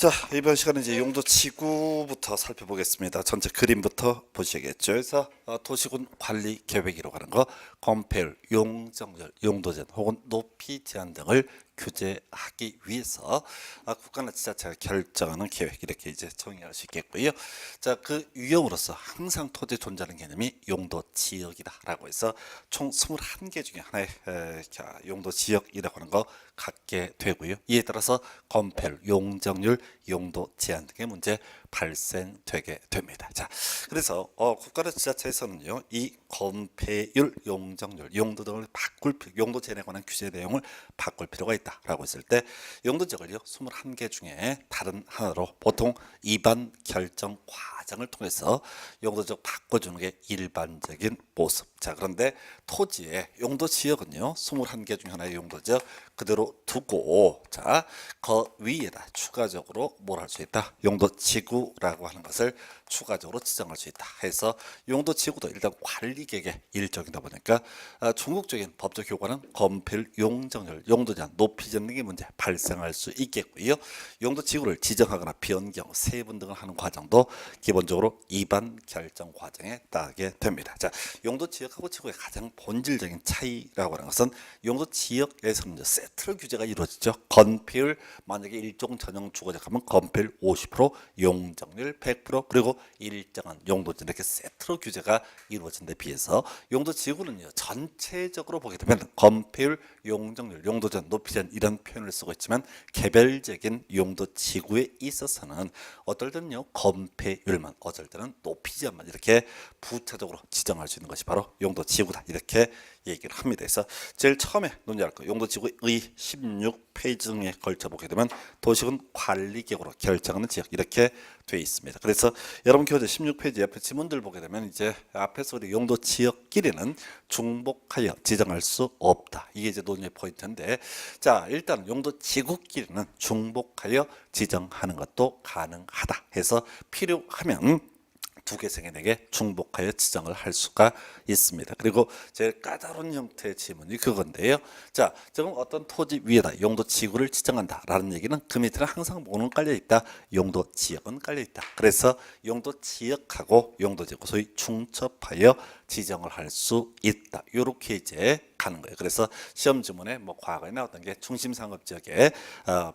자, 이번 시간은 이제 용도 지구부터 살펴보겠습니다. 전체 그림부터 보시겠죠. 그래서 도시군 관리 계획이라고 하는 거, 건폐율, 용적률, 용도제한 혹은 높이 제한 등을 규제하기 위해서 국가나 지자체가 결정하는 계획, 이렇게 이제 정의할 수 있겠고요. 자, 그 유형으로서 항상 토지에 존재하는 개념이 용도 지역이다라고 해서 총 21개 중에 하나의 용도 지역이라고 하는 거 갖게 되고요. 이에 따라서 건폐율, 용적률, 용도 제한 등의 문제 발생되게 됩니다. 자, 그래서 국가나 지자체에서는요, 이 건폐율, 용적률, 용도 등을 용도 제한에 관한 규제 내용을 바꿀 필요가 있다라고 했을 때 용도 지역을요 21개 중에 다른 하나로 보통 입안 결정 과정을 통해서 용도 지역 바꿔주는 게 일반적인 모습. 자, 그런데 토지의 용도 지역은요 21개 중에 하나의 용도 지역 그대로 두고, 자, 그 위에다 추가적으로 뭘 할 수 있다? 용도 지구라고 하는 것을 추가적으로 지정할 수 있다 해서 용도 지구도 일단 관리 계획의 일종이다 보니까 중국적인 법적 효과는 건폐율, 용적률, 용도 제한, 높이 제한 등의 문제 발생할 수 있겠고요. 용도 지구를 지정하거나 변경, 세분 등을 하는 과정도 기본적으로 입안 결정 과정에 따르게 됩니다. 자, 용도 지역하고 지구의 가장 본질적인 차이라고 하는 것은 용도 지역에서는 세트로 규제가 이루어지죠. 건폐율 만약에 일종 전용 주거지역하면 건폐율 50%, 용적률 100%, 그리고 일정한 용도지 이렇게 세트로 규제가 이루어진 데 비해서 용도 지구는요 전체적으로 보게 되면 건폐율, 용적률, 용도전, 높이전 이런 표현을 쓰고 있지만 개별적인 용도 지구에 있어서는 어떨 때는요 건폐율만, 어떨 때는 높이전만 이렇게 부차적으로 지정할 수 있는 것이 바로 용도 지구다, 이렇게 얘기를 합니다. 그래서 제일 처음에 논의할 거 용도 지구의 16페이지 등에 걸쳐 보게 되면 도시군 관리계획으로 결정하는 지역 이렇게 되어 있습니다. 그래서 여러분 교재 16페이지 옆에 지문들 보게 되면 이제 앞에서 우리 용도 지역끼리는 중복하여 지정할 수 없다, 이게 이제 논의의 포인트인데, 자, 일단 용도 지구끼리는 중복하여 지정하는 것도 가능하다 해서 필요하면 두 개, 세 개, 네 개 중복하여 지정을 할 수가 있습니다. 그리고 제일 까다로운 형태의 지문이 그건데요. 자, 지금 어떤 토지 위에다 용도 지구를 지정한다라는 얘기는 그 밑에는 항상 뭐는 깔려 있다? 용도 지역은 깔려 있다. 그래서 용도 지역하고 용도 지구 소위 중첩하여 지정을 할 수 있다. 이렇게 이제 가는 거예요. 그래서 시험 지문에 뭐 과거에 나왔던 게 중심상업지역에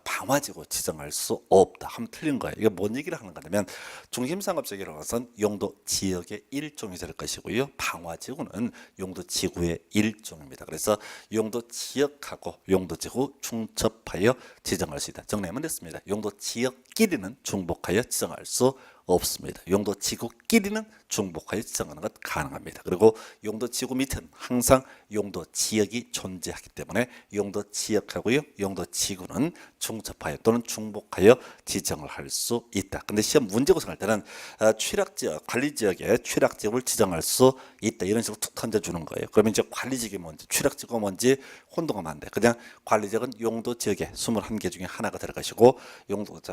방화지구 지정할 수 없다 하면 틀린 거예요. 이게 뭔 얘기를 하는 거냐면 중심상업지역이라는 것은 용도 지역의 일종이 될 것이고요. 방화지구는 용도 지구의 일종입니다. 그래서 용도 지역하고 용도 지구 중첩하여 지정할 수 있다. 정리하면 됐습니다. 용도 지역끼리는 중복하여 지정할 수 없습니다. 용도 지구끼리는 중복하여 지정하는 것 가능합니다. 그리고 용도 지구 밑에는 항상 용도 지역이 존재하기 때문에 용도 지역하고요 용도 지구는 중첩하여 또는 중복하여 지정을 할 수 있다. 근데 시험 문제 구성할 때는 취락지역, 관리지역에 취락지역을 지정할 수 있다, 이런 식으로 툭 던져주는 거예요. 그러면 이제 관리지역이 뭔지 취락지역이 뭔지 혼동하면 안 돼. 그냥 관리지역은 용도 지역의 21개 중에 하나가 될 것이고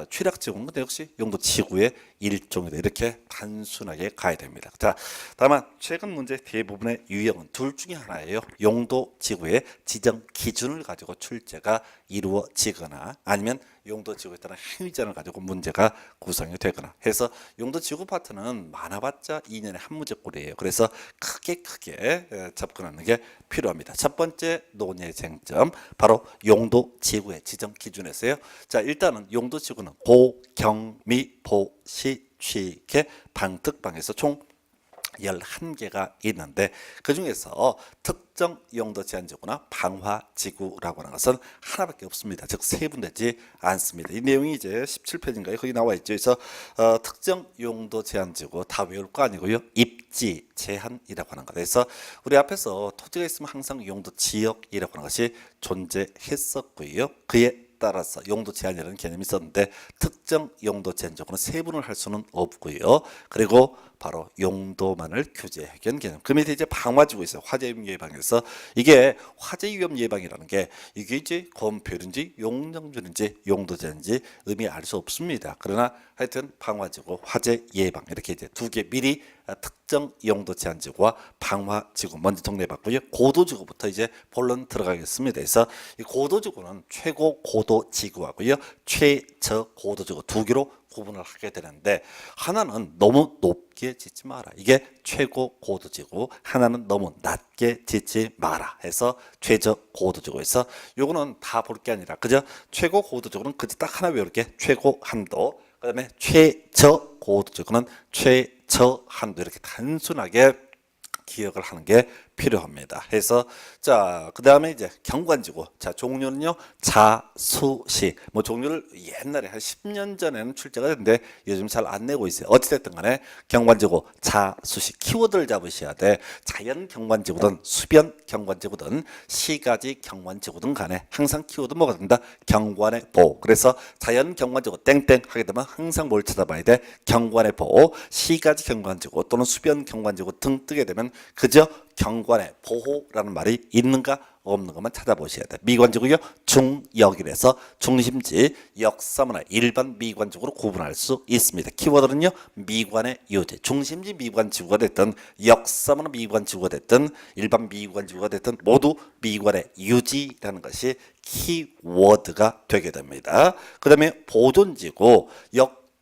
취락지역은 근데 역시 용도 지구의 일종이다, 이렇게 단순하게 가야 됩니다. 자, 다만 최근 문제 대부분의 유형은 둘 중에 하나예요. 용도 지구의 지정 기준을 가지고 출제가 이루어지거나 아니면 용도 지구에 따른 행위자를 가지고 문제가 구성이 되거나 해서 용도 지구 파트는 많아봤자 2년에 한 문제꼴이에요. 그래서 크게 접근하는 게 필요합니다. 첫 번째 논의의 쟁점 바로 용도 지구의 지정 기준에서요. 자, 일단은 용도 지구는 고, 경, 미, 보, 시, 취, 개, 방, 특방에서 총 11개가 있는데 그 중에서 특정 용도 제한지구나 방화지구라고 하는 것은 하나밖에 없습니다. 즉 세분되지 않습니다. 이 내용이 이제 17페이지인가요? 거기 나와 있죠. 그래서 특정 용도 제한지구 다 외울 거 아니고요. 입지 제한이라고 하는 것. 그래서 우리 앞에서 토지가 있으면 항상 용도 지역이라고 하는 것이 존재했었고요. 그에 따라서 용도 제한이라는 개념이 있었는데 특정 용도 제한적으로 세분을 할 수는 없고요. 그리고 바로 용도만을 규제하는 개념. 그 밑에 이제 방화지구 있어요. 화재 위험 예방에서 이게 화재 위험 예방이라는 게 이게 이제 건폐율인지 용적률인지 용도 제한인지 의미 알 수 없습니다. 그러나 하여튼 방화지구, 화재 예방 이렇게 이제 두 개 미리 특정 용도 제한지구와 방화지구 먼저 정리해봤고요. 고도지구부터 이제 본론 들어가겠습니다. 그래서 이 고도지구는 최고 고도 지구하고요, 최저 고도지구 고도지구 두 개로 구분을 하게 되는데 하나는 너무 높게 짓지 마라. 이게 최고 고도지구. 하나는 너무 낮게 짓지 마라 해서 최저 고도지구에서 요거는 다 볼 게 아니라 그저 최고 고도지구는 그저 딱 하나 외울게. 최고 한도. 그다음에 최저 고도지구는 최저 한도 이렇게 단순하게 기억을 하는 게 필요합니다. 해서 자 그다음에 이제 경관지구. 자 종류는요 자수시. 뭐 종류를 옛날에 한 10년 전에는 출제가 됐는데 요즘 잘 안 내고 있어요. 어찌됐든 간에 경관지구 자수시 키워드를 잡으셔야 돼. 자연 경관지구든 수변 경관지구든 시가지 경관지구든 간에 항상 키워드 뭐가 된다? 경관의 보호. 그래서 자연 경관지구 땡땡 하게 되면 항상 뭘 찾아봐야 돼? 경관의 보호. 시가지 경관지구 또는 수변 경관지구 등 뜨게 되면 그저 경관의 보호라는 말이 있는가 없는 것만 찾아보셔야 돼. 미관지구요 중역이라서 중심지 역사문화 일반 미관지구로 구분할 수 있습니다. 키워드는요 미관의 유지. 중심지 미관지구가 됐든 역사문화 미관지구가 됐든 일반 미관지구가 됐든 모두 미관의 유지라는 것이 키워드가 되게 됩니다. 그 다음에 보존지구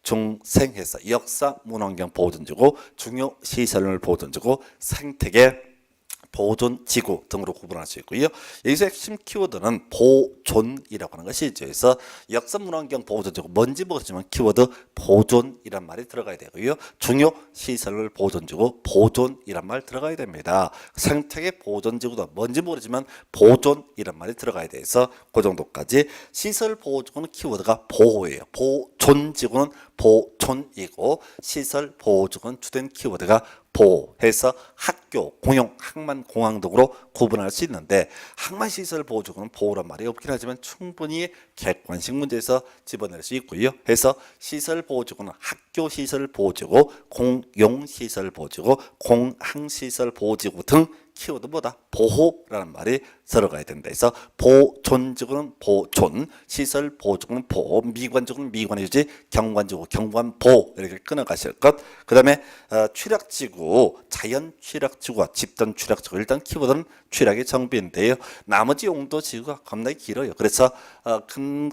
중생해서 역사 문환경 보존지구 중요 시설물 보존지구 생태계 보존지구 등으로 구분할 수 있고요. 여기서 핵심 키워드는 보존이라고 하는 것이죠. 그래서 역사문환경 보존지구 뭔지 모르지만 키워드 보존이란 말이 들어가야 되고요. 중요 시설물 보존지구 보존이란 말 들어가야 됩니다. 생태계 보존지구도 뭔지 모르지만 보존이란 말이 들어가야 돼서 그 정도까지. 시설 보존은 키워드가 보호예요. 보존지구는 보존이고 시설 보호지구는 주된 키워드가 보호해서 학교, 공용, 항만, 공항 등으로 구분할 수 있는데 항만시설 보호지구는 보호란 말이 없긴 하지만 충분히 객관식 문제에서 집어낼 수 있고요. 해서 시설 보호지구는 학교시설 보호지구, 공용시설 보호지구, 공항시설 보호지구 등 키워드보다 보호라는 말이 들어가야 된다. 해서 보존지구는 보존, 시설 보호지구는 보호, 미관지구는 미관의 유지, 경관지구 경관보호 이렇게 끊어가실 것. 그 다음에 취락지구, 자연 취락지구와 집단 취락지구. 일단 키워드는 취락의 정비인데요. 나머지 용도지구가 겁나게 길어요. 그래서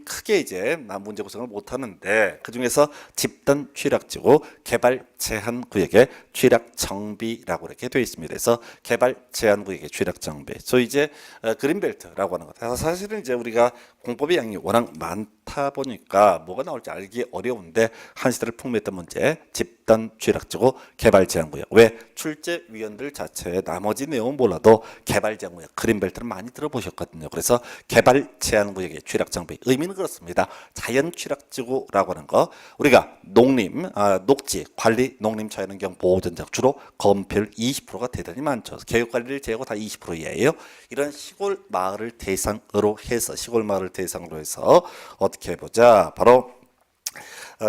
크게 이제 문제 구성을 못하는데 그 중에서 집단 취락지구, 개발 제한 구역의 취락 정비라고 이렇게 되어 있습니다. 그래서 개발 제한 구역의 취락 정비. 소위 이제 그린벨트라고 하는 것. 사실은 이제 우리가 공법의 양이 워낙 많다 보니까 뭐가 나올지 알기 어려운데 한 시대를 풍미했던 문제 집단 취락지구 개발 제한구역. 왜? 출제위원들 자체의 나머지 내용은 몰라도 개발 제한구역 그린벨트를 많이 들어보셨거든요. 그래서 개발 제한구역의 취락 정비 의미는 그렇습니다. 자연 취락지구라고 하는 거 우리가 녹지 관리 농림 자연환경 보호전적 주로 건폐율 20%가 대단히 많죠. 개육관리를 제외하고 다 20% 이하예요. 이런 시골 마을을 대상으로 해서 어떻게 해보자. 바로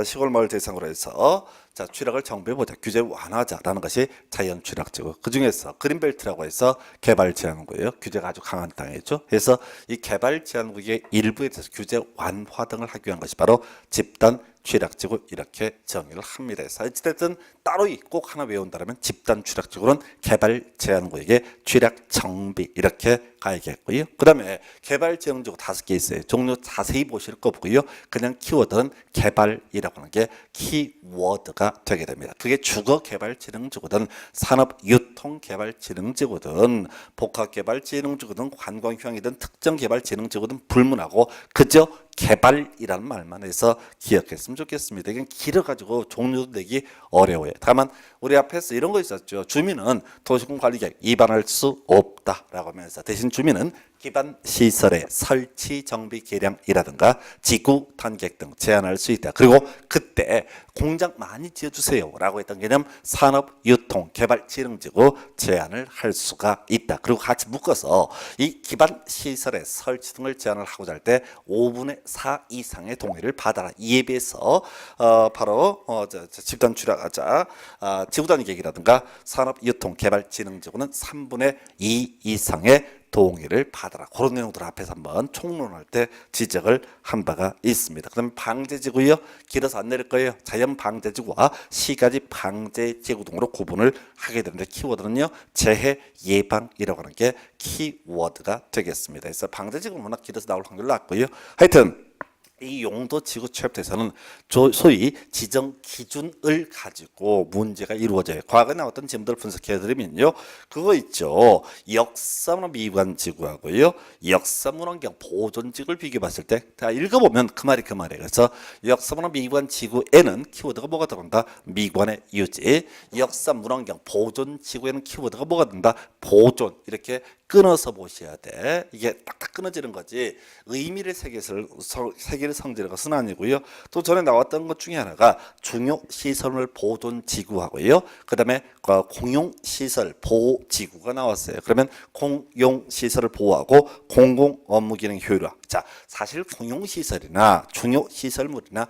시골 마을 대상으로 해서 자 취락을 정비해보자. 규제 완화하자라는 것이 자연 취락지구. 그 중에서 그린벨트라고 해서 개발 제한구예요. 규제가 아주 강한 땅이죠. 그래서 이 개발 제한구의 일부에 대해서 규제 완화 등을 하기 위한 것이 바로 집단 취락지구 이렇게 정의를 합니다. 그래서 어찌됐든 따로 꼭 하나 외운다면 집단 취락지구는 개발 제한구역의 취락 정비 이렇게 가야겠고요. 그 다음에 개발 제한구역 5개 있어요. 종류 자세히 보실 거 보고요. 그냥 키워드는 개발이라고 하는 게 키워드가 되게 됩니다. 그게 주거개발진흥지구든 산업유통개발진흥지구든 복합개발진흥지구든 관광휴양이든 특정개발진흥지구든 불문하고 그저 개발이라는 말만 해서 기억했으면 좋겠습니다. 이건 길어가지고 종류도 내기 어려워요. 다만 우리 앞에서 이런 거 있었죠. 주민은 도시군 관리계획 위반할 수 없다라고 하면서 대신 주민은 기반 시설의 설치 정비 계량이라든가 지구 단계획 등 제한할 수 있다. 그리고 그때 공장 많이 지어주세요라고 했던 개념 산업유통개발진흥지구 제한을 할 수가 있다. 그리고 같이 묶어서 이 기반 시설의 설치 등을 제한을 하고자 할 때 5분의 4 이상의 동의를 받아라. 이에 비해서 바로 집단 출약하자 지구단위계획이라든가 산업유통개발진흥지구는 3분의 2 이상의 동의를 받아라. 그런 내용들 앞에서 한번 총론할 때 지적을 한 바가 있습니다. 그다음에 방제지구요. 길어서 안 내릴 거예요. 자연 방제지구와 시가지 방제지구 등으로 구분을 하게 되는데 키워드는요. 재해 예방이라고 하는 게 키워드가 되겠습니다. 그래서 방제지구는 워낙 길어서 나올 확률이 낮고요. 하여튼 이 용도지구 챕터에서는 소위 지정 기준을 가지고 문제가 이루어져요. 과거에 나왔던 지문들 분석해드리면요, 그거 있죠. 역사문화 미관지구하고요, 역사문화환경 보존지구를 비교해봤을 때 다 읽어보면 그 말이 그 말이에요. 그래서 역사문화 미관지구에는 키워드가 뭐가 들어간다? 미관의 유지. 역사문화환경 보존지구에는 키워드가 뭐가 된다? 보존. 이렇게 끊어서 보셔야 돼. 이게 딱딱 끊어지는 거지 의미를 세계를 성질의 것은 아니고요. 또 전에 나왔던 것 중에 하나가 중요시설물 보존지구하고요, 그 다음에 공용시설 보호지구가 나왔어요. 그러면 공용시설을 보호하고 공공업무기능 효율화. 자, 사실 공용시설이나 중요시설물이나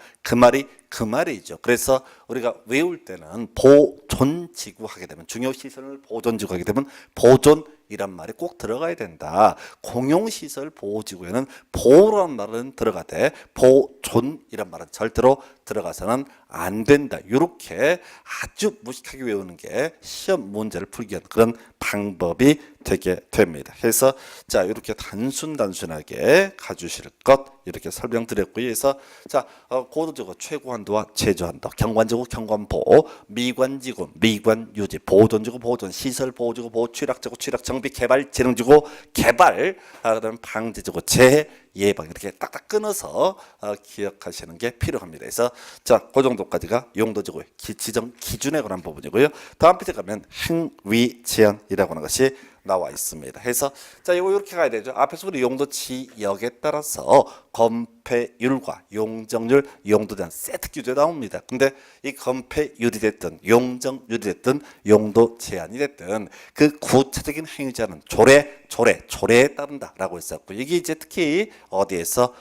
그 말이죠. 그래서 우리가 외울 때는 보존지구 하게 되면, 중요시설을 보존지구 하게 되면 보존 이란 말이 꼭 들어가야 된다. 공용시설 보호지구에는 보호라는 말은 들어가되 보존이란 말은 절대로 들어가서는 안 된다. 이렇게 아주 무식하게 외우는 게 시험 문제를 풀기 위한 그런 방법이 되게 됩니다. 그래서 자, 이렇게 단순하게 가주실 것 이렇게 설명드렸고요. 그래서 자, 고도지구 최고 한도와 최저 한도, 경관지구 경관보호, 미관지구 미관유지, 보존지구 보존, 시설 보호지구 보호, 취락지구 취락, 정비 개발 재능지구 개발, 그다음 방지지구 재해 예방, 이렇게 딱딱 끊어서 기억하시는 게 필요합니다. 그래서 자, 그 정도까지가 용도지구의 지정 기준에 관한 부분이고요. 다음 페이지 가면 행위 제한이라고 하는 것이 나와 있습니다. 해서 자, 이거 이렇게 가야 되죠. 앞에서 우리 용도 지역에 따라서 건폐율과 용적률, 용도에 대한 세트 규제 나옵니다. 근데 이 건폐율이 됐든 용적률이 됐든 용도 제한이 됐든 그 구체적인 행위 제한은 조례에 따른다라고 했었고, 이게 이제 특히 어디에서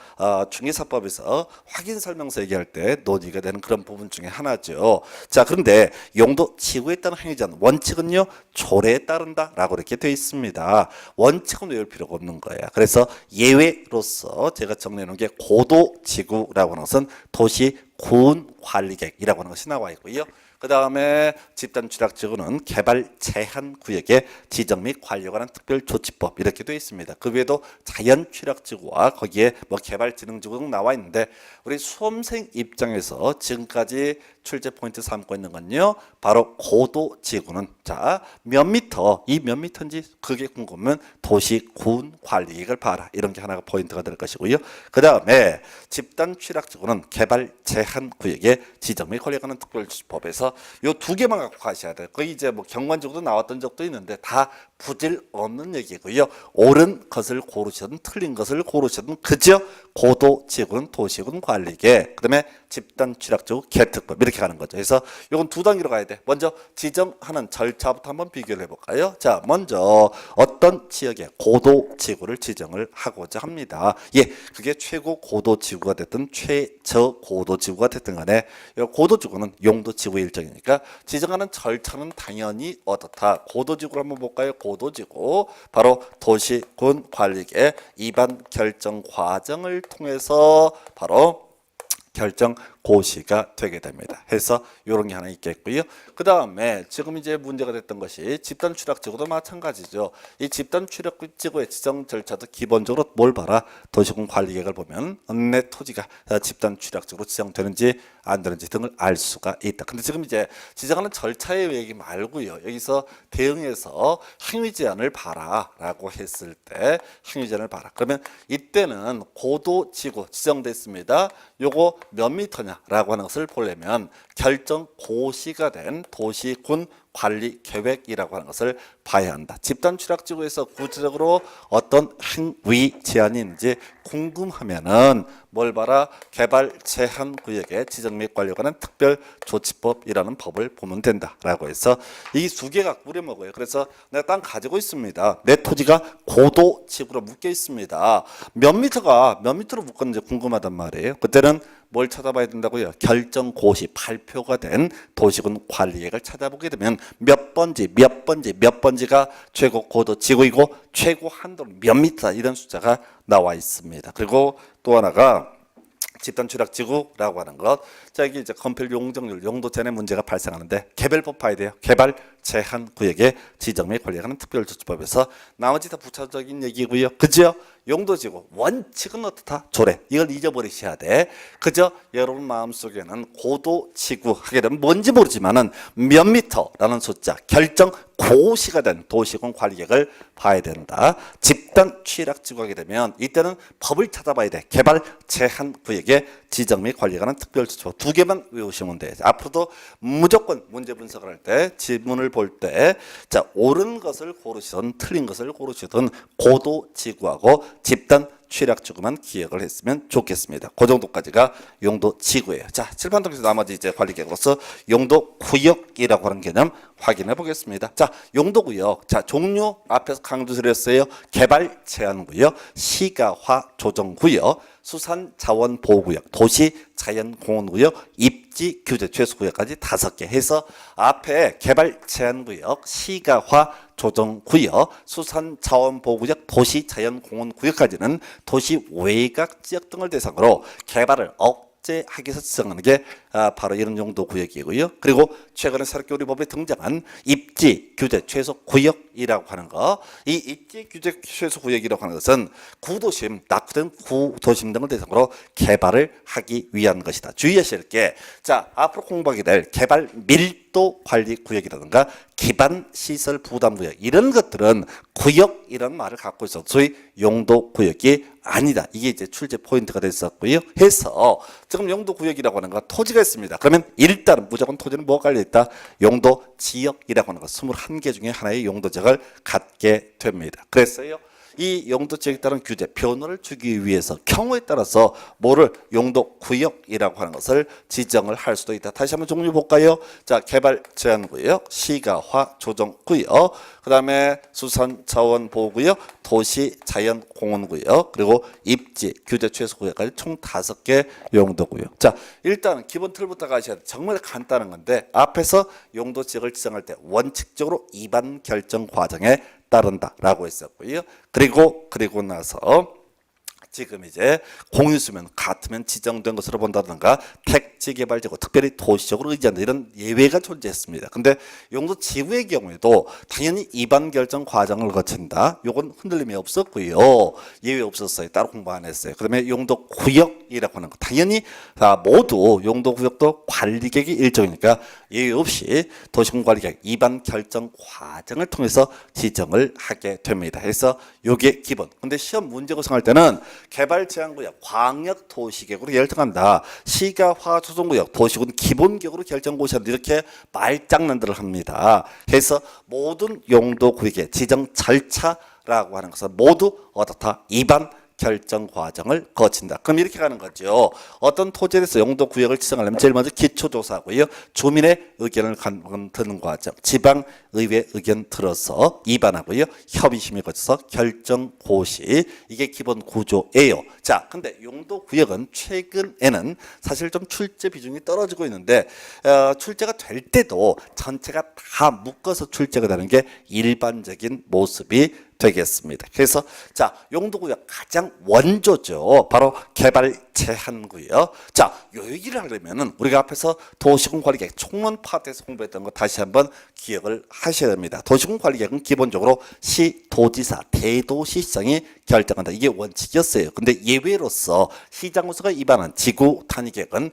중개사법에서 확인 설명서 얘기할 때 논의가 되는 그런 부분 중에 하나죠. 자, 그런데 용도 지구에 따른 행위 제한 원칙은요, 조례에 따른다라고 이렇게 되어 있습니다. 원칙은 외울 필요가 없는 거예요. 그래서 예외로서 제가 정리해 놓은 게 고도지구라고 하는 것은 도시 군 관리계획이라고 하는 것이 나와 있고요. 그 다음에 집단 취락지구는 개발 제한 구역의 지정 및 관리에 관한 특별조치법 이렇게 되어 있습니다. 그 외에도 자연 취락지구와 거기에 뭐 개발 진흥지구 등 나와 있는데, 우리 수험생 입장에서 지금까지 출제 포인트 삼고 있는 건요, 바로 고도지구는 자, 몇 미터, 이 몇 미터인지 그게 궁금하면 도시군 관리계획을 봐라, 이런 게 하나가 포인트가 될 것이고요. 그 다음에 집단 취락지구는 개발 제한 구역의 지정 및 관리에 관한 특별조치법에서 요 두 개만 갖고 가셔야 돼요. 거기 이제 뭐 경관지구도 나왔던 적도 있는데 다 부질 없는 얘기고요. 옳은 것을 고르시든 틀린 것을 고르시든 그저 고도지구는 도시군 관리계, 그다음에 집단 취락지구 개특법 이렇게 가는 거죠. 그래서 이건 두 단계로 가야 돼. 먼저 지정하는 절차부터 한번 비교를 해볼까요? 자, 먼저 어떤 지역에 고도지구를 지정을 하고자 합니다. 예, 그게 최고 고도지구가 됐든 최저 고도지구가 됐든 간에 고도지구는 용도지구 일정이니까 지정하는 절차는 당연히 어떻다. 고도지구를 한번 볼까요? 고도지구 바로 도시군 관리계 입안 결정 과정을 통해서 바로 결정 고시가 되게 됩니다. 해서 이런 게 하나 있겠고요. 그 다음에 지금 이제 문제가 됐던 것이 집단 취락지구도 마찬가지죠. 이 집단 취락지구의 지정 절차도 기본적으로 뭘 봐라? 도시군 관리계획을 보면 내 토지가 집단 취락지구로 지정되는지 안 되는지 등을 알 수가 있다. 근데 지금 이제 지정하는 절차의 얘기 말고요, 여기서 대응해서 행위 제한을 봐라라고 했을 때 행위 제한을 봐라. 그러면 이때는 고도지구 지정됐습니다. 요거 몇 미터냐라고 하는 것을 보려면 결정 고시가 된 도시군 관리 계획이라고 하는 것을 봐야 한다. 집단 취락지구에서 구체적으로 어떤 행위 제한이 있는지 궁금하면은 뭘 봐라? 개발 제한 구역의 지정 및 관리에 관한 특별조치법이라는 법을 보면 된다라고 해서 이 두 개가 꾸려먹어요. 그래서 내가 땅 가지고 있습니다. 내 토지가 고도지구로 묶여 있습니다. 몇 미터로 묶었는지 궁금하단 말이에요. 그때는 뭘 찾아봐야 된다고요? 결정 고시 발표가 된 도시군 관리계획을 찾아보게 되면 몇 번지가 최고 고도 지구이고 최고 한도는 몇 미터 이런 숫자가 나와 있습니다. 그리고 또 하나가 집단 취락지구라고 하는 것. 자, 이게 이제 건폐 용적률, 용도 제한 문제가 발생하는데 개별법 봐야 돼요. 개발 제한 구역의 지정 및 관리에 관한 특별조치법에서 나머지 다 부차적인 얘기고요. 그죠? 용도지구 원칙은 어떻다? 조례. 이걸 잊어버리셔야 돼. 그저 여러분 마음속에는 고도지구 하게 되면 뭔지 모르지만은 몇 미터라는 숫자 결정 고시가 된 도시군 관리계획을 봐야 된다. 집단 취락지구 하게 되면 이때는 법을 찾아봐야 돼. 개발 제한 구역의 지정 및 관리관은 특별조치 두 개만 외우시면 돼. 앞으로도 무조건 문제 분석을 할 때 지문을 볼 때 자 옳은 것을 고르시든 틀린 것을 고르시든 고도지구하고 집단 취락지구만 기억을 했으면 좋겠습니다. 그 정도까지가 용도지구예요. 자, 칠판 통해서 나머지 이제 관리계획으로서 용도구역이라고 하는 개념 확인해 보겠습니다. 자, 용도구역. 자, 종류 앞에서 강조드렸어요. 개발 제한구역, 시가화 조정구역, 수산자원보호구역, 도시자연공원구역, 입지 규제 최소구역까지 5개 해서 앞에 개발 제한구역, 시가화 조정구역, 수산자원보호구역, 도시자연공원구역까지는 도시 외곽 지역 등을 대상으로 개발을 억제하기 위해서 지정하는 게 바로 이런 용도 구역이고요. 그리고 최근에 새롭게 우리 법에 등장한 입지 규제 최소 구역이라고 하는 거, 이 입지 규제 최소 구역이라고 하는 것은 구도심, 낙후된 구도심 등을 대상으로 개발을 하기 위한 것이다. 주의하실 게, 자 앞으로 공부하게 될 개발 밀도 관리 구역이라든가 기반 시설 부담 구역 이런 것들은 구역 이런 말을 갖고 있어서 소위 용도 구역이 아니다. 이게 이제 출제 포인트가 됐었고요. 해서 지금 용도 구역이라고 하는 거 토지가 있습니다. 그러면 일단은 무조건 토지는 뭐가 깔려 있다? 용도 지역이라고 하는 거 21개 중에 하나의 용도 지역을 갖게 됩니다. 그랬어요. 이 용도 지역에 따른 규제 변호를 주기 위해서 경우에 따라서 뭐를 용도 구역이라고 하는 것을 지정을 할 수도 있다. 다시 한번 종류 볼까요? 자, 개발 제한 구역, 시가화 조정 구역, 그다음에 수산 자원 보호 구역, 도시 자연 공원 구역, 그리고 입지 규제 최소 구역까지 총 5개 용도 구역. 자, 일단 기본 틀부터 가셔야 돼. 정말 간단한 건데 앞에서 용도 지역을 지정할 때 원칙적으로 입안 결정 과정에 따른다라고 했었고요. 그리고 나서 지금 이제 공유수면 같으면 지정된 것으로 본다든가 택지 개발지구 특별히 도시적으로 의지한다 이런 예외가 존재했습니다. 근데 용도 지구의 경우에도 당연히 입안 결정 과정을 거친다. 요건 흔들림이 없었고요. 예외 없었어요. 따로 공부 안 했어요. 그다음에 용도 구역이라고 하는 거 당연히 모두 용도 구역도 관리계획이 일정이니까 예외 없이 도시군 관리계획 입안 결정 과정을 통해서 지정을 하게 됩니다. 그래서 요게 기본. 근데 시험 문제 구성할 때는 개발 제한구역 광역 도시계획으로 결정한다. 시가화 조정구역 도시군 기본계획으로 결정고시한다. 이렇게 말장난들을 합니다. 그래서 모든 용도 구역의 지정 절차라고 하는 것은 모두 어떻다? 입안 결정 과정을 거친다. 그럼 이렇게 가는 거죠. 어떤 토지에 대해서 용도 구역을 지정하려면 제일 먼저 기초조사하고요. 주민의 의견을 듣는 과정, 지방의회 의견 들어서 입안하고요. 협의심에 거쳐서 결정 고시. 이게 기본 구조예요. 자, 근데 용도 구역은 최근에는 사실 좀 출제 비중이 떨어지고 있는데 출제가 될 때도 전체가 다 묶어서 출제가 되는 게 일반적인 모습이 되겠습니다. 그래서 자 용도구역 가장 원조죠. 바로 개발 제한구역. 자, 요 얘기를 하려면은 우리가 앞에서 도시군 관리계획 총론 파트에서 공부했던 거 다시 한번 기억을 하셔야 됩니다. 도시군 관리계획은 기본적으로 시, 도지사, 대도시장이 결정한다. 이게 원칙이었어요. 근데 예외로서 시장구수가 입안한 지구 단위계획은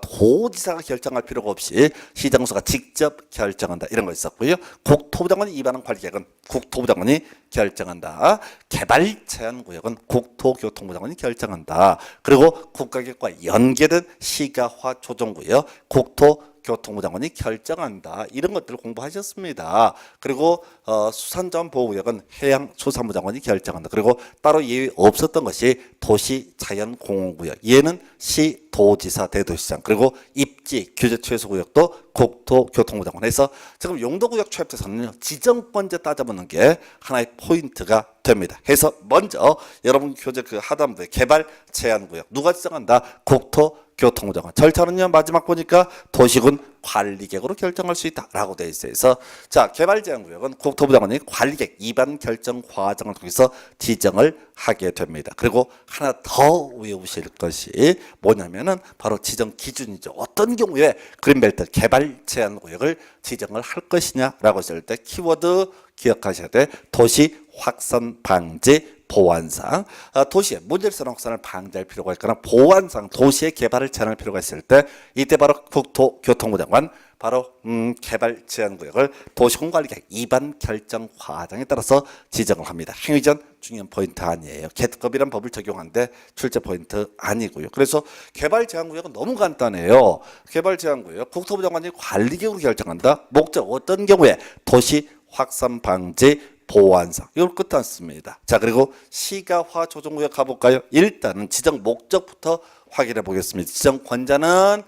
도지사가 결정할 필요가 없이 시장구수가 직접 결정한다. 이런 거 있었고요. 국토부 장관이 입안한 관리계획은 국토부 장관이 결정한다. 개발 제한 구역은 국토교통부 장관이 결정한다. 그리고 국가계획과 연계된 시가화 조정구역 국토교통부 장관이 결정한다. 이런 것들을 공부하셨습니다. 그리고 수산자원보호구역은 해양수산부 장관이 결정한다. 그리고 따로 예외 없었던 것이 도시자연공원구역. 얘는 시, 도지사, 대도시장. 그리고 입지 규제 최소구역도 국토교통부 장관 해서 지금 용도구역 챕터에서는 지정권제 따져보는 게 하나의 포인트가 됩니다. 그래서 먼저 여러분 교재 그 하단부에 개발 제한구역 누가 지정한다? 국토교통부 장관. 절차는요 마지막 보니까 도시군 관리계획으로 결정할 수 있다라고 되어 있어요. 그래서 자 개발 제한구역은 국토부 장관이 관리계획 입안 결정 과정을 통해서 지정을 하게 됩니다. 그리고 하나 더 외우실 것이 뭐냐면은 바로 지정 기준이죠. 어떤 경우에 그린벨트 개발 제한구역을 지정을 할 것이냐라고 했을 때 키워드 기억하셔야 돼. 도시 확산 방지, 보안상 도시의 문제일선 확산을 방지할 필요가 있거나 보안상 도시의 개발을 제한할 필요가 있을 때 이때 바로 국토교통부 장관 바로 개발 제한 구역을 도시공관리계획 위반 결정 과정에 따라서 지정을 합니다. 행위전 중요한 포인트 아니에요. 개특급이란 법을 적용하는데 출제 포인트 아니고요. 그래서 개발 제한 구역은 너무 간단해요. 개발 제한 구역 국토부 장관이 관리계획으로 결정한다. 목적 어떤 경우에 도시 확산 방지 보안상 이걸 끝 않습니다. 자, 그리고 시가화 조정구역 가볼까요? 일단은 지정 목적부터 확인해 보겠습니다. 지정 권자는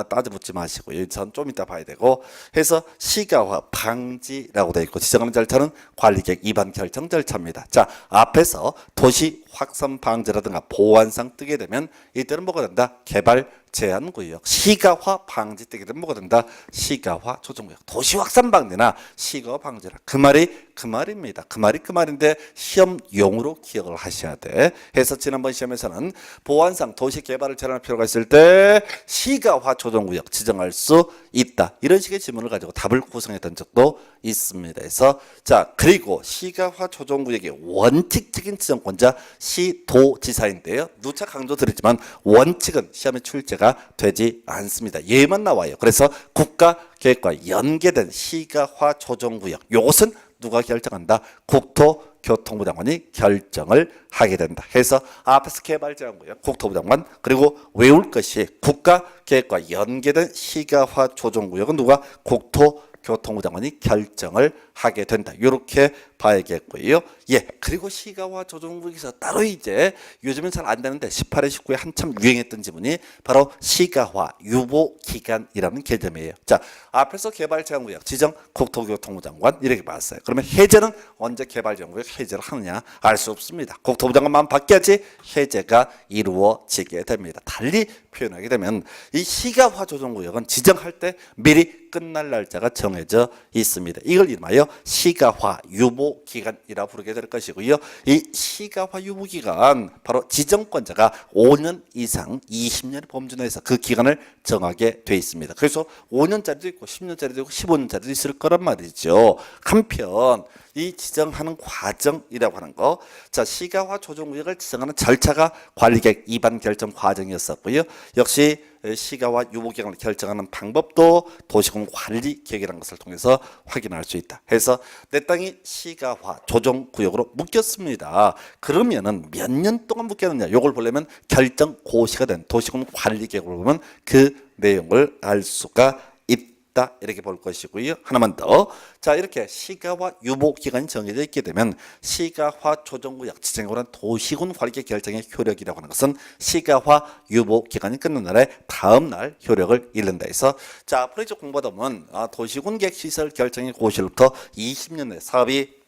따져 묻지 마시고요. 전 좀 이따 봐야 되고 해서 시가화 방지라고 되어 있고 지정하는 절차는 관리계획 위반 결정 절차입니다. 자, 앞에서 도시 확산 방지라든가 보안상 뜨게 되면 이때는 뭐가 된다? 개발 제한 구역, 시가화 방지 뜨게 되면 뭐가 된다? 시가화 조정구역, 도시 확산 방지나 시가화 방지라 그 말입니다. 그 말인데 시험용으로 기억을 하셔야 돼. 해서 지난번 시험에서는 보안상 도시 개발을 제한할 필요가 있을 때 시가화 조정구역 지정할 수 있다. 이런 식의 질문을 가지고 답을 구성했던 적도 있습니다. 그래서 자, 그리고 시가화 조정구역의 원칙적인 지정권자 시도지사인데요. 누차 강조드리지만 원칙은 시험에 출제가 되지 않습니다. 예만 나와요. 그래서 국가계획과 연계된 시가화 조정구역 이것은 누가 결정한다? 국토교통부 장관이 결정을 하게 된다. 해서 앞에서 개발 제한구역 국토부 장관 그리고 외울 것이 국가계획과 연계된 시가화 조정구역은 누가? 국토교통부 장관이 결정을 하게 된다. 이렇게 봐야겠고요. 예, 그리고 시가화 조정구역에서 따로 이제 요즘은 잘 안 되는데 18회 19회 한참 유행했던 지문이 바로 시가화 유보 기간이라는 개념이에요. 자, 앞에서 개발 제한구역 지정 국토교통부 장관 이렇게 봤어요. 그러면 해제는 언제 개발 제한구역 해제를 하느냐 알 수 없습니다. 국토부 장관만 바뀌어야지 해제가 이루어지게 됩니다. 달리 표현하게 되면 이 시가화 조정구역은 지정할 때 미리 끝날 날짜가 정해져 있습니다. 이걸 이름하여 시가화 유보 기간이라 부르게 될 것이고요. 이 시가화 유보 기간 바로 지정권자가 5년 이상 20년의 범주 내에서 그 기간을 정하게 돼 있습니다. 그래서 5년짜리도 있고 10년짜리도 있고 15년짜리도 있을 거란 말이죠. 한편 이 지정하는 과정이라고 하는 거, 자, 시가화 조정구역을 지정하는 절차가 관리계획 위반 결정 과정이었었고요. 역시 시가화 유보기간을 결정하는 방법도 도시공 관리 계획이라는 것을 통해서 확인할 수 있다. 해서 내 땅이 시가화 조정구역으로 묶였습니다. 그러면은 몇 년 동안 묶였느냐? 이걸 보려면 결정 고시가 된 도시공 관리 계획을 보면 그 내용을 알 수가 있다. 이렇게 볼 것이고요. 하나만 더. 자, 이렇게 시가화 유보 기간이 정해져 있게 되면 시가화 조정구역 지정에 관한 도시군 관리계획 결정의 효력이라고 하는 것은 시가화 유보 기간이 끝난 날에 다음 날 효력을 잃는다 해서 자, 앞으로 이제 공부하다 보면 도시군 계획 시설 결정의 고시로부터 20년 내 사업이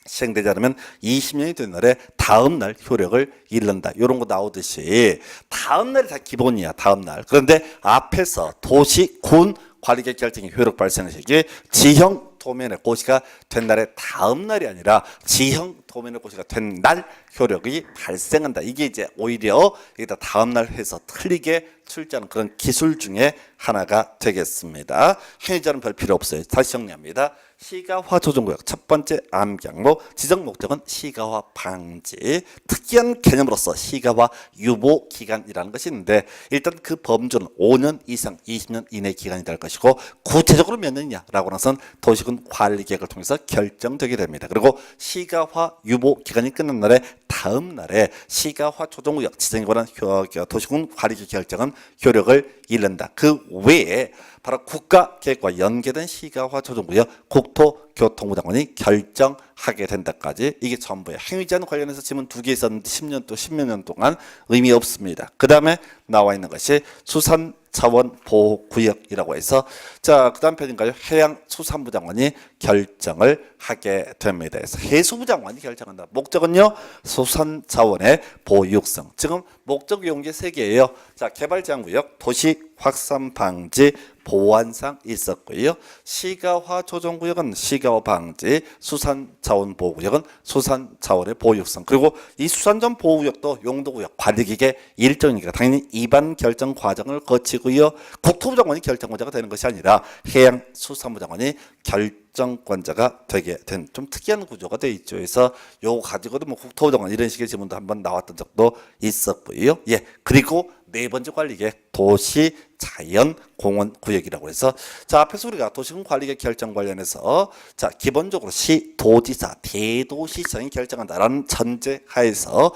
시행되지 않으면 20년이 된 날에 다음 날 효력을 잃는다. 이런 거 나오듯이 다음 날이 다 기본이야. 다음 날. 그런데 앞에서 도시군 관리계획 결정의 효력 발생의 시기 지형 도면의 고시가 된 날의 다음 날이 아니라 지형 도면의 고시가 된 날 효력이 발생한다. 이게 이제 오히려 여기다 다음 날 해서 틀리게 출제하는 그런 기술 중에 하나가 되겠습니다. 행위자는 별 필요 없어요. 다시 정리합니다. 시가화 조정구역 첫 번째 암경로 지정 목적은 시가화 방지, 특이한 개념으로서 시가화 유보 기간이라는 것이 있는데 일단 그 범주는 5년 이상 20년 이내 기간이 될 것이고 구체적으로 몇 년이냐라고 하는 도시군 관리 계획을 통해서 결정되게 됩니다. 그리고 시가화 유보 기간이 끝난 날에 다음 날에 시가화 조정구역 지정에 관한 도시군 관리 계획 결정은 효력을 잃는다. 그 외에 바로 국가계획과 연계된 시가화 조정구역 국토교통부 장관이 결정하게 된다까지 이게 전부예요. 행위제한 관련해서 지문 2개 있었는데 10년 또 10몇 년 동안 의미 없습니다. 그 다음에 나와 있는 것이 수산 자원 보호구역이라고 해서 자, 그 다음 편인가요? 해양수산부 장관이 결정을 하게 됩니다. 그래서 해수부 장관이 결정한다. 목적은요, 수산 자원의 보육성. 지금 목적 용계 3개예요. 자, 개발 제한구역, 도시 확산 방지, 보완상 있었고요. 시가화 조정구역은 시가화 방지, 수산자원보호구역은 수산자원의 보유성. 그리고 이 수산자원 보호구역도 용도구역 관리기계 일정이니까 당연히 입안 결정 과정을 거치고요. 국토부 장관이 결정권자가 되는 것이 아니라 해양수산부 장관이 결정권자가 되게 된 좀 특이한 구조가 되어 있죠. 그래서 요거 가지고도 뭐 국토부 장관 이런 식의 질문도 한번 나왔던 적도 있었고요. 예, 그리고 네 번째 관리계 도시 자연 공원 구역이라고 해서 자 앞에서 우리가 도시군 관리계 결정 관련해서 자 기본적으로 시 도지사 대도시장이 결정한다라는 전제하에서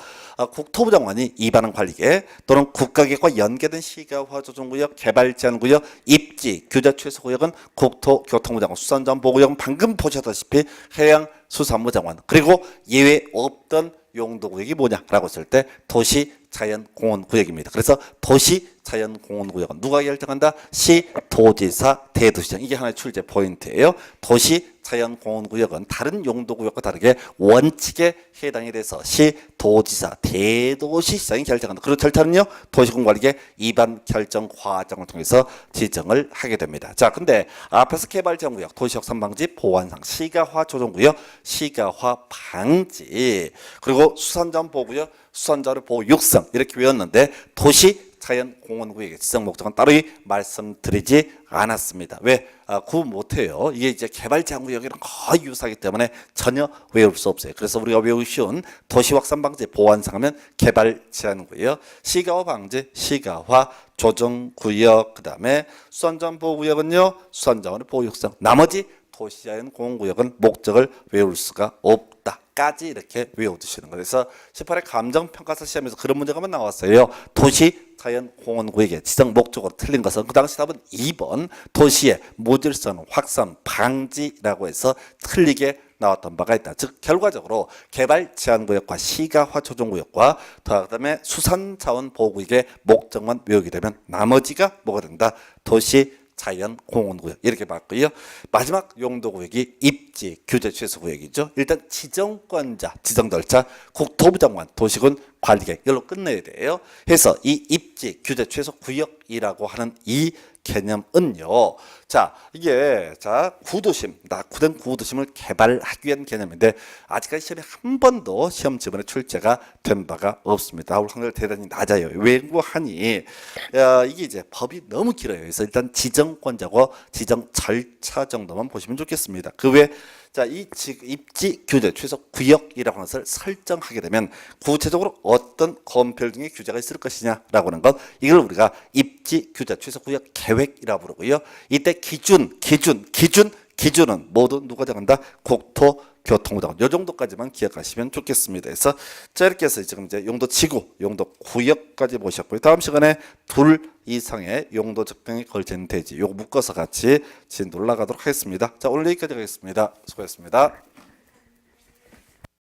국토부 장관이 입안한 관리계 또는 국가계획과 연계된 시가화 조정구역 개발 제한구역 입지 규제 최소 구역은 국토교통부 장관 수산자원보호구역은 방금 보셨다시피 해양수산부 장관 그리고 예외 없던 용도구역이 뭐냐라고 했을 때 도시자연공원구역입니다. 그래서 도시자연공원구역은 누가 결정한다? 시도지사 대도시장. 이게 하나의 출제 포인트예요. 도시자연공원구역은 다른 용도구역과 다르게 원칙에 해당이 돼서 시도지사 대도시장이 결정한다. 그리고 절차는요. 도시군관리계 입안 결정 과정을 통해서 지정을 하게 됩니다. 자, 근데 앞에서 개발제한구역, 도시혁산방지 보완상, 시가화 조정구역, 시가화 방지 그리고 수산자원 보호구역, 수산자원 보호 육성 이렇게 외웠는데 도시 자연공원구역의 지정 목적은 따로 말씀드리지 않았습니다. 왜? 구분 못해요. 이게 이제 개발제한구역이랑 거의 유사하기 때문에 전혀 외울 수 없어요. 그래서 우리가 외우기 쉬운 도시확산방지 보완상하면 개발제한구역, 시가화 방지, 시가화 조정구역, 그 다음에 수산자원 보호구역은요, 수산자원의 보호육성. 나머지 도시자연공원구역은 목적을 외울 수가 없다. 까지 이렇게 외워두시는 거예요. 그래서 18회 감정평가사 시험에서 그런 문제가 한번 나왔어요. 도시자연공원구역의 지정 목적으로 틀린 것은 그 당시 답은 2번 도시의 무질서한 확산 방지라고 해서 틀리게 나왔던 바가 있다. 즉 결과적으로 개발 제한구역과 시가화 조정구역과 그다음에 수산자원보호구역의 목적만 외우게 되면 나머지가 뭐가 된다? 도시 자연공원구역 이렇게 봤고요. 마지막 용도구역이 입지 규제 최소 구역이죠. 일단 지정권자 지정 절차 국토부 장관 도시군 관리계획 이걸로 끝내야 돼요. 해서 이 입지 규제 최소 구역이라고 하는 이 개념은요. 자 이게 자 구도심 낙후된 구도심을 개발하기 위한 개념인데 아직까지 시험에 한 번도 시험 지문에 출제가 된 바가 없습니다. 나올 확률 대단히 낮아요. 왜고하니 이게 이제 법이 너무 길어요. 그래서 일단 지정권자고 지정 절차 정도만 보시면 좋겠습니다. 그 외에 자, 이 입지 규제 최소 구역이라고 하는 것을 설정하게 되면 구체적으로 어떤 건폐율 등의 규제가 있을 것이냐라고 하는 것 이걸 우리가 입지 규제 최소 구역 계획이라고 부르고요. 이때 기준은 모두 누가 정한다? 국토교통부 장관. 요 정도까지만 기억하시면 좋겠습니다. 그래서 자 이렇게 해서 지금 이제 용도 지구, 용도 구역까지 보셨고요. 다음 시간에 둘 이상의 용도 적정에 걸친 대지 요거 묶어서 같이 진도 올라가도록 하겠습니다. 자 오늘 여기까지 하겠습니다. 수고하셨습니다.